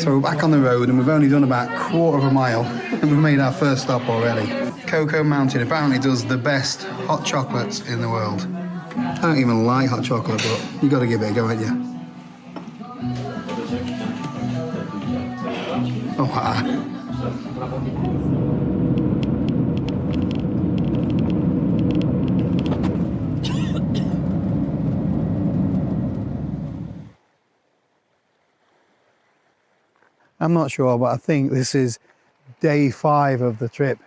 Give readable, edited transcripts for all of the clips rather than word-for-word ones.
So we're back on the road and we've only done about a quarter of a mile and we've made our first stop already. Cocoa Mountain apparently does the best hot chocolates in the world. I don't even like hot chocolate, but you've got to give it a go, haven't you? Oh, wow. I'm not sure, but I think this is day 5 of the trip.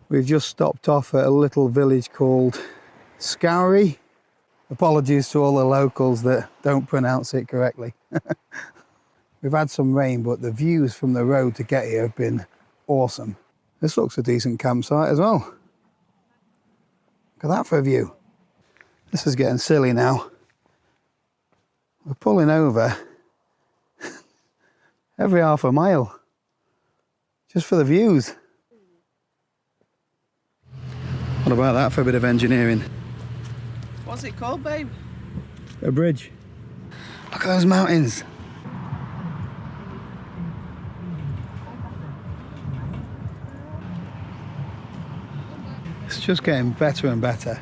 We've just stopped off at a little village called Skye. Apologies to all the locals that don't pronounce it correctly. We've had some rain, but the views from the road to get here have been awesome. This looks a decent campsite as well. Look at that for a view. This is getting silly now. We're pulling over every half a mile just for the views. What about that for a bit of engineering? What's it called, babe? A bridge. Look at those mountains. It's just getting better and better.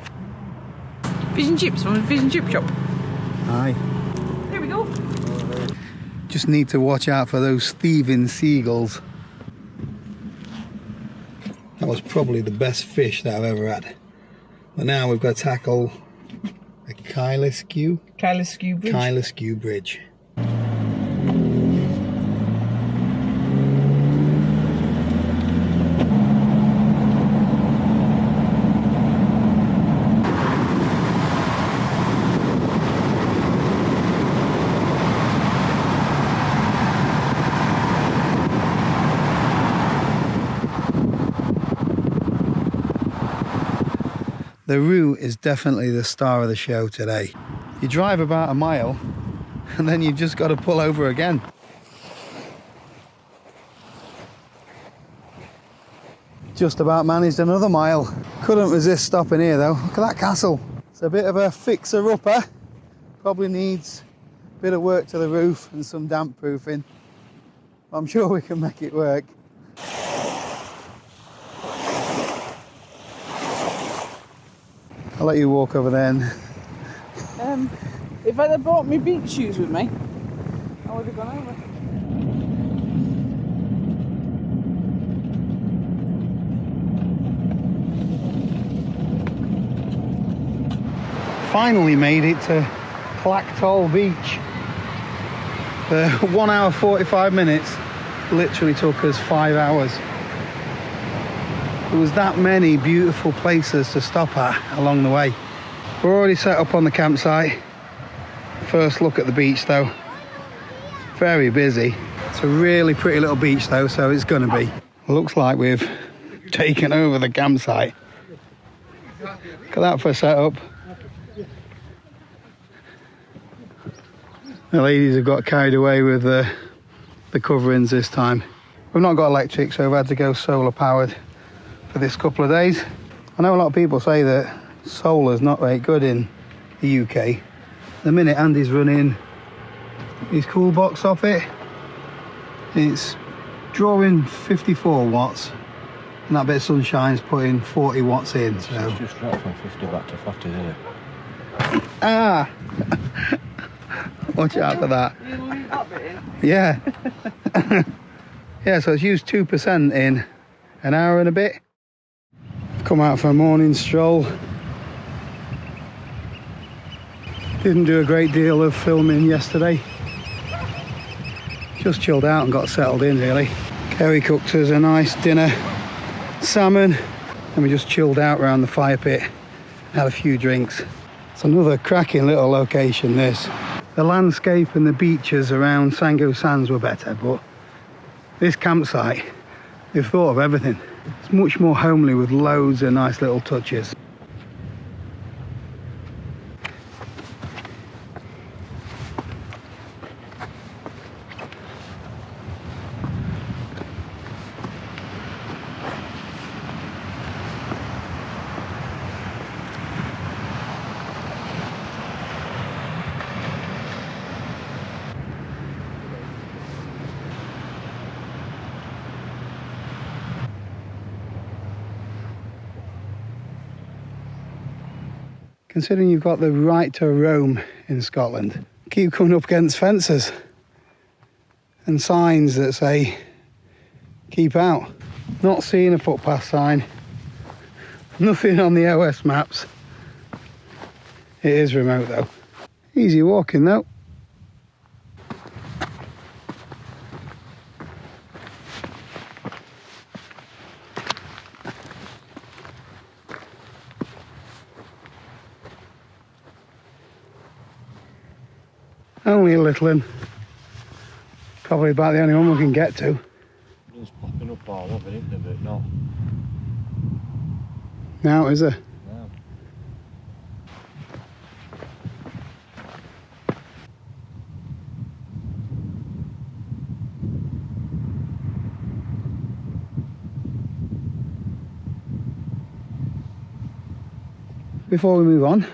Fish and chips from a fish and chip shop. Aye. Here we go. Just need to watch out for those thieving seagulls. That was probably the best fish that I've ever had. But now we've got to tackle the Skye Bridge. Bridge. The route is definitely the star of the show today. You drive about a mile and then you've just got to pull over again. Just about managed another mile. Couldn't resist stopping here though. Look at that castle. It's a bit of a fixer-upper. Probably needs a bit of work to the roof and some damp proofing. I'm sure we can make it work. I'll let you walk over then. If I'd have brought my beach shoes with me, I would have gone over. Finally made it to Clacktoll Beach. The 1 hour 45 minutes literally took us 5 hours. There was that many beautiful places to stop at along the way. We're already set up on the campsite. First look at the beach though. Very busy. It's a really pretty little beach though, so it's gonna be. Looks like we've taken over the campsite. Look at that for a setup. The ladies have got carried away with the coverings this time. We've not got electric, so we've had to go solar powered for this couple of days. I know a lot of people say that solar's not very good in the UK. The minute Andy's running his cool box off it, it's drawing 54 watts and that bit of sunshine's putting 40 watts in. So it's just dropped from 50 back to 40, isn't it? Ah! Watch out for that. Yeah. Yeah, so it's used 2% in an hour and a bit. Come out for a morning stroll. Didn't do a great deal of filming yesterday. Just chilled out and got settled in really. Kerry cooked us a nice dinner, salmon, and we just chilled out around the fire pit, had a few drinks. It's another cracking little location this. The landscape and the beaches around Sango Sands were better, but this campsite, they've thought of everything. It's much more homely with loads of nice little touches. Considering you've got the right to roam in Scotland, keep coming up against fences and signs that say keep out. Not seeing a footpath sign, nothing on the OS maps. It is remote though. Easy walking though. Only a little in. Probably about the only one we can get to. It's popping up all over, isn't it? But not Now, is there? now. Before we move on, I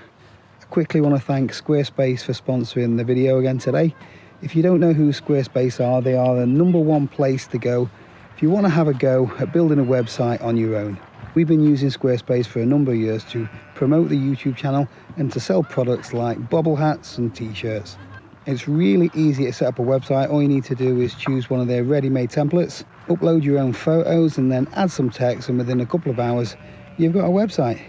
quickly want to thank Squarespace for sponsoring the video again today. If you don't know who Squarespace are, they are the #1 place to go if you want to have a go at building a website on your own. We've been using Squarespace for a number of years to promote the YouTube channel and to sell products like bobble hats and t-shirts. It's really easy to set up a website. All you need to do is choose one of their ready-made templates, upload your own photos and then add some text, and within a couple of hours you've got a website.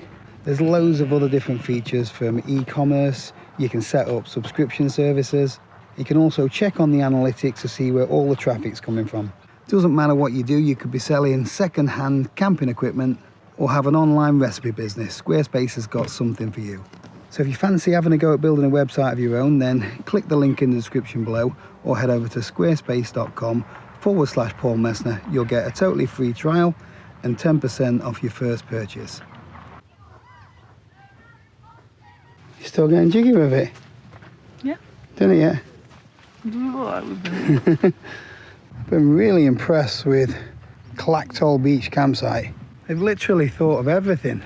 There's loads of other different features from e-commerce. You can set up subscription services. You can also check on the analytics to see where all the traffic's coming from. Doesn't matter what you do, you could be selling second-hand camping equipment or have an online recipe business. Squarespace has got something for you. So if you fancy having a go at building a website of your own, then click the link in the description below or head over to squarespace.com/Paul Messner. You'll get a totally free trial and 10% off your first purchase. You're still getting jiggy with it? Yeah. Done it yet? Doesn't look like we've been. I've been really impressed with Clacktoll Beach campsite. They've literally thought of everything.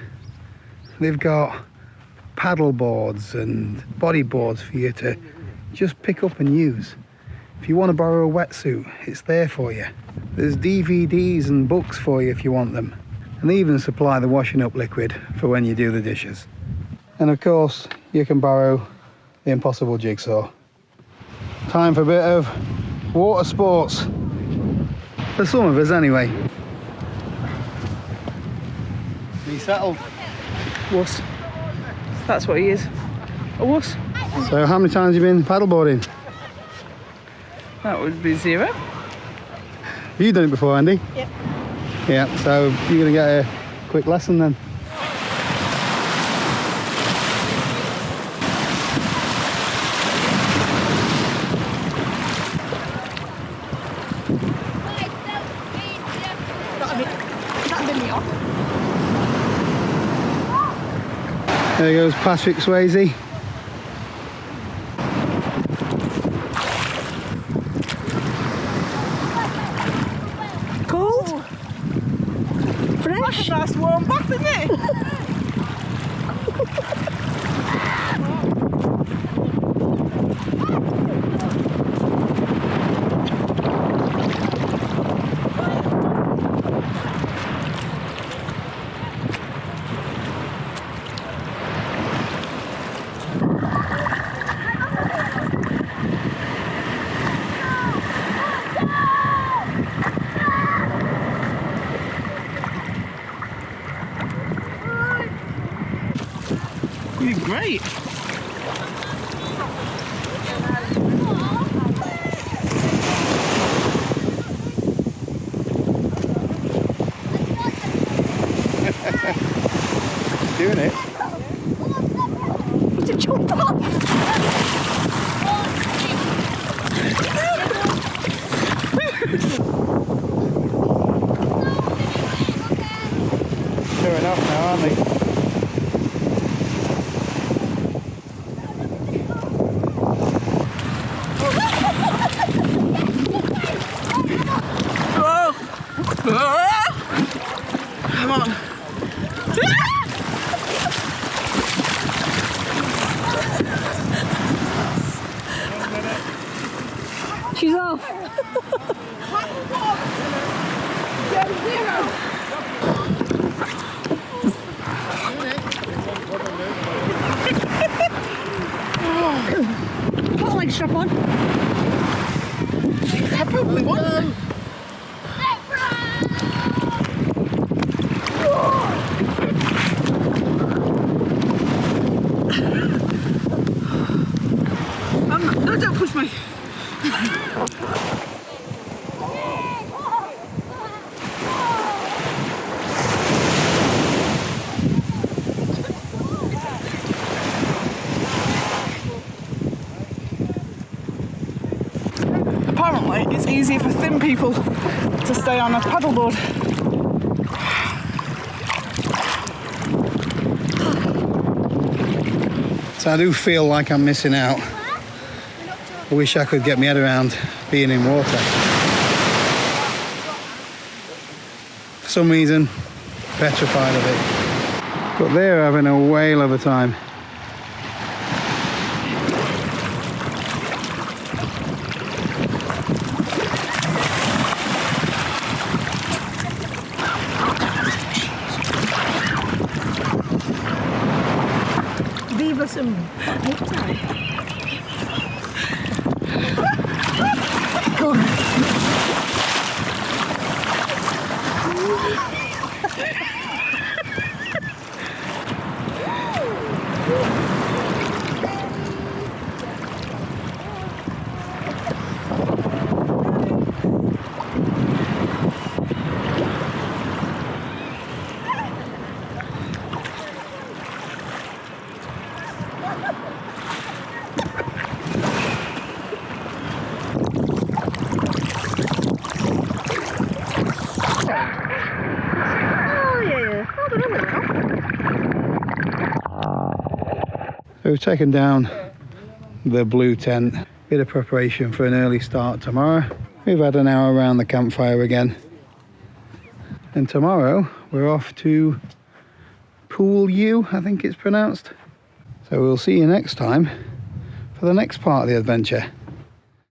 They've got paddle boards and body boards for you to just pick up and use. If you want to borrow a wetsuit, it's there for you. There's DVDs and books for you if you want them. And they even supply the washing up liquid for when you do the dishes. And of course, you can borrow the impossible jigsaw. Time for a bit of water sports. For some of us anyway. Be settled. Wuss. That's what he is. A wuss. So how many times have you been paddleboarding? That would be 0. Have you done it before, Andy? Yep. Yeah, so you're going to get a quick lesson then. There goes Patrick Swayze. Cold? Fresh? That's a nice warm bath, isn't it? You're great. Doing it. To jump off. Showing off now, aren't they? Come on. She's off. Come on. I probably won't. No, don't push me. Apparently, it's easier for thin people to stay on a paddleboard. So I do feel like I'm missing out. I wish I could get my head around being in water. For some reason, petrified of it. But they're having a whale of a time. Leave us some hook tie. So we've taken down the blue tent, bit of preparation for an early start tomorrow. We've had an hour around the campfire again. And tomorrow we're off to Pool U, I think it's pronounced. So we'll see you next time for the next part of the adventure.